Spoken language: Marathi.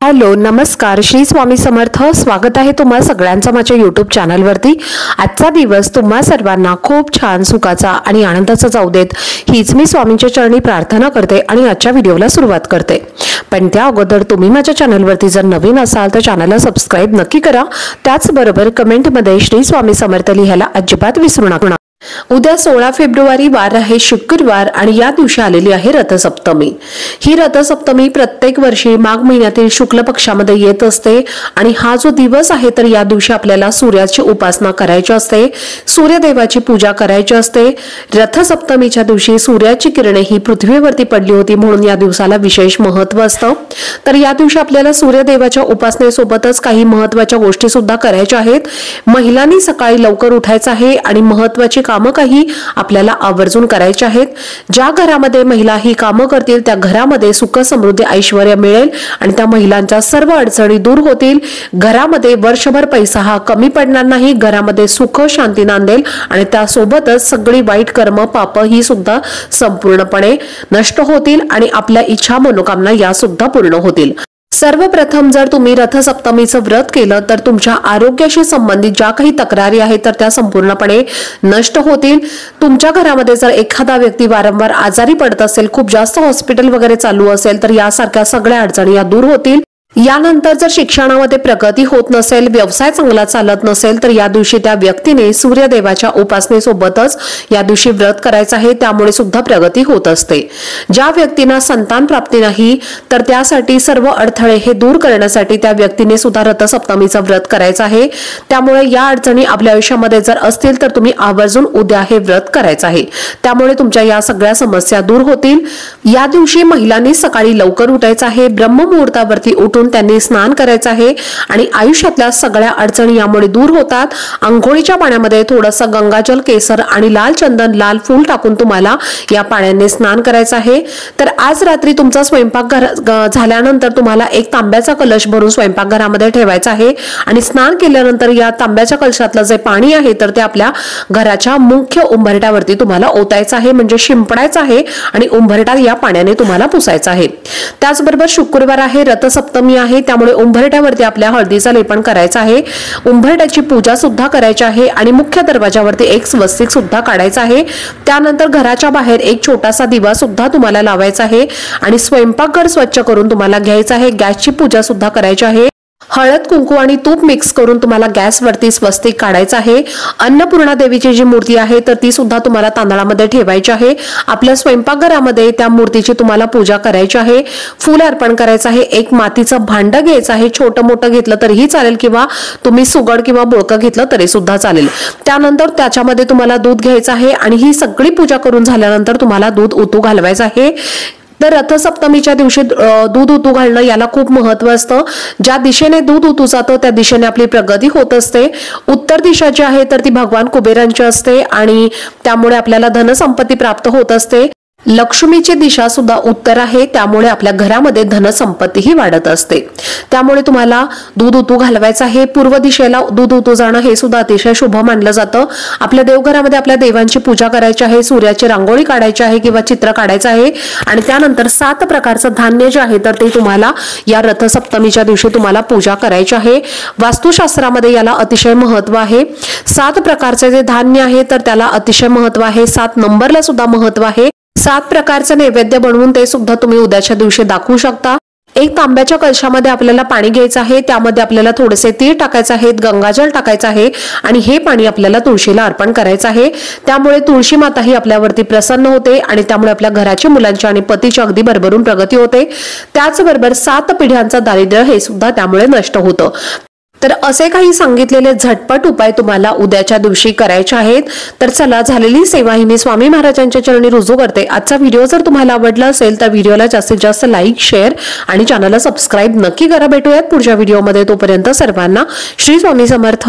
हॅलो नमस्कार श्री स्वामी समर्थ। स्वागत आहे तुम्हा सगळ्यांचं माझ्या YouTube चॅनलवरती। आजचा दिवस तुम्हा सर्वांना खूप छान सुखाचा आणि आनंदाचा जाऊ देत हीच मी स्वामींच्या चरणी प्रार्थना करते आणि आजच्या व्हिडिओला सुरुवात करते। पण त्या अगोदर तुम्ही माझ्या चॅनलवरती जर नवीन असाल तर चॅनलला सबस्क्राइब नक्की करा। त्याचबरोबर कमेंटमध्ये श्री स्वामी समर्थ लिहायला अजिबात विसरू नका। उद्या 16 फेब्रुवारी वार आहे शुक्रवार आणि या दिवशी आलेली आहे रथसप्तमी। ही रथसप्तमी प्रत्येक वर्षी माघ महिन्यातील शुक्ल पक्षामध्ये येत असते आणि हा जो दिवस आहे तर या दिवशी आपल्याला सूर्याची उपासना करायची असते, सूर्यदेवाची पूजा करायची असते। रथसप्तमीच्या दिवशी सूर्याची किरणे ही पृथ्वीवरती पडली होती म्हणून या दिवसाला विशेष महत्त्व असतं। तर या दिवशी आपल्याला सूर्यदेवाच्या उपासनेसोबतच काही महत्त्वाच्या गोष्टी सुद्धा करायच्या आहेत। महिलांनी सकाळी लवकर उठायचं आहे आणि महत्त्वाची कामं काही आपल्याला आवर्जून करायची आहेत। ज्या घरामध्ये महिला ही कामं करतील त्या घरामध्ये सुख समृद्धी ऐश्वर्य मिळेल आणि त्या महिलांच्या सर्व अडचणी दूर होतील। घरामध्ये वर्षभर पैसा हा कमी पडणार नाही, घरामध्ये सुख शांती नांदेल आणि त्यासोबतच सगळी वाईट कर्म पाप ही सुद्धा संपूर्णपणे नष्ट होतील आणि आपल्या इच्छा मनोकामना या सुद्धा पूर्ण होतील। सर्वप्रथम जर तुम्ही रथसप्तमीचं व्रत केलं तर तुमच्या आरोग्याशी संबंधित ज्या काही तक्रारी आहेत तर त्या संपूर्णपणे नष्ट होतील। तुमच्या घरामध्ये जर एखादा व्यक्ती वारंवार आजारी पडत असेल, खूप जास्त हॉस्पिटल वगैरे चालू असेल तर यासारख्या सगळ्या अडचणी या दूर होतील। यानंतर जर शिक्षणामध्ये प्रगती होत नसेल, व्यवसाय चांगला चालत नसेल तर या दिवशी त्या व्यक्तीने सूर्यदेवाच्या उपासनेसोबतच या दिवशी व्रत करायचं आहे, त्यामुळे सुद्धा प्रगती होत असते। ज्या व्यक्तींना संतान प्राप्ती नाही तर त्यासाठी सर्व अडथळे हे दूर करण्यासाठी त्या व्यक्तीने सुद्धा रथसप्तमीचं व्रत करायचं आहे। त्यामुळे या अडचणी आपल्या आयुष्यामध्ये जर असतील तर तुम्ही आवर्जून उद्या हे व्रत करायचं आहे, त्यामुळे तुमच्या या सगळ्या समस्या दूर होतील। या दिवशी महिलांनी सकाळी लवकर उठायचं आहे, ब्रह्ममुहूर्तावरती उठून त्यांनी स्नान करायचं आहे आणि आयुष्यातल्या सगळ्या अडचणी यामुळे दूर होतात। अंघोळीच्या पाण्यामध्ये थोडंसं गंगाजल, केसर आणि लाल चंदन, लाल फूल टाकून तुम्हाला या पाण्याने स्नान करायचं आहे। तर आज रात्री तुमचा स्वयंपाक झाल्यानंतर तुम्हाला एक तांब्याचा कलश भरून स्वयंपाकघरामध्ये ठेवायचा आहे आणि स्नान केल्यानंतर या तांब्याच्या कलशातलं जे पाणी आहे तर ते आपल्या घराच्या मुख्य उंबरठ्यावरती तुम्हाला ओतायचं आहे, म्हणजे शिंपडायचं आहे आणि उंबरठा या पाण्याने तुम्हाला पुसायचा आहे। त्याचबरोबर शुक्रवार आहे, रथसप्तमी आहे, त्यामुळे उंबरठ्यावरती आपल्या हळदीचा लेपन करायचा आहे, उंबरठ्याची पूजा सुद्धा करायची आहे आणि मुख्य दरवाजावरती एक स्वस्तिक सुद्धा काढायचा आहे। त्यानंतर घराच्या बाहेर एक छोटासा दिवा सुद्धा तुम्हाला लावायचा आहे आणि स्वयंपाकघर स्वच्छ करून तुम्हाला घ्यायचं आहे। गॅसची पूजा सुद्धा करायची आहे। हळद, कुंकू आणि तूप मिक्स करून तुम्हाला गॅसवरती स्वस्तिक काढायचं आहे। अन्नपूर्णा देवीची जी मूर्ती आहे तर ती सुद्धा तुम्हाला तांदळामध्ये ठेवायची आहे। आपल्या स्वयंपाकघरामध्ये त्या मूर्तीची तुम्हाला पूजा करायची आहे, फूल अर्पण करायचं आहे। एक मातीचं भांड घ्यायचं आहे, छोटं मोठं घेतलं तरीही चालेल किंवा तुम्ही सुगड किंवा बोळकं घेतलं तरी सुद्धा चालेल। त्यानंतर त्याच्यामध्ये तुम्हाला दूध घ्यायचं आहे आणि ही सगळी पूजा करून झाल्यानंतर तुम्हाला दूध उतू घालवायचं आहे। तर रथसप्तमीच्या दिवशी दूध उतू घालणं याला खूप महत्त्व असतं। ज्या दिशेने दूध उतू जातं त्या दिशेने आपली प्रगती होत असते। उत्तर दिशा जी आहे तर ती भगवान कुबेरांची असते आणि त्यामुळे आपल्याला धनसंपत्ती प्राप्त होत असते। लक्ष्मीची दिशा सुद्धा उत्तर आहे, त्यामुळे आपल्या घरामध्ये धनसंपत्तीही वाढत असते। त्यामुळे तुम्हाला दूध उतू घालवायचं आहे। पूर्व दिशेला दूध उतू जाणं हे सुद्धा अतिशय शुभ मानलं जातं। आपल्या देवघरामध्ये आपल्या देवांची पूजा करायची आहे, सूर्याची रांगोळी काढायची आहे किंवा चित्र काढायचं आहे आणि त्यानंतर 7 प्रकारचं धान्य जे आहे तर ते तुम्हाला या रथसप्तमीच्या दिवशी तुम्हाला पूजा करायची आहे। वास्तुशास्त्रामध्ये याला अतिशय महत्त्व आहे। 7 प्रकारचे जे धान्य आहे तर त्याला अतिशय महत्त्व आहे। 7 नंबरला सुद्धा महत्त्व आहे। 7 प्रकारचे नैवेद्य बनवून ते सुद्धा तुम्ही उद्याच्या दिवशी दाखवू शकता। एक तांब्याच्या कलशामध्ये आपल्याला पाणी घ्यायचं आहे, त्यामध्ये आपल्याला थोडेसे तीळ टाकायचे आहेत, गंगाजल टाकायचं आहे आणि हे पाणी आपल्याला तुळशीला अर्पण करायचं आहे। त्यामुळे तुळशी माता ही आपल्यावरती प्रसन्न होते आणि त्यामुळे आपल्या घराची, मुलांची आणि पतीची अगदी भरभरून प्रगती होते। त्याचबरोबर 7 पिढ्यांचं दारिद्र्य हे सुद्धा त्यामुळे नष्ट होतं। तर असे काही सांगितलेले झटपट उपाय तुम्हाला उद्याच्या दिवशी करायचे आहेत। तर चला, झालेली सेवा ही मी स्वामी महाराजांच्या चरणी रुजू करते। आजचा व्हिडिओ जर तुम्हाला आवडला असेल तर व्हिडिओला जास्तीत जास्त लाईक, शेअर आणि चॅनलला सबस्क्राइब नक्की करा। भेटूयात पुढच्या व्हिडिओमध्ये, तोपर्यंत सर्वांना श्री स्वामी समर्थ।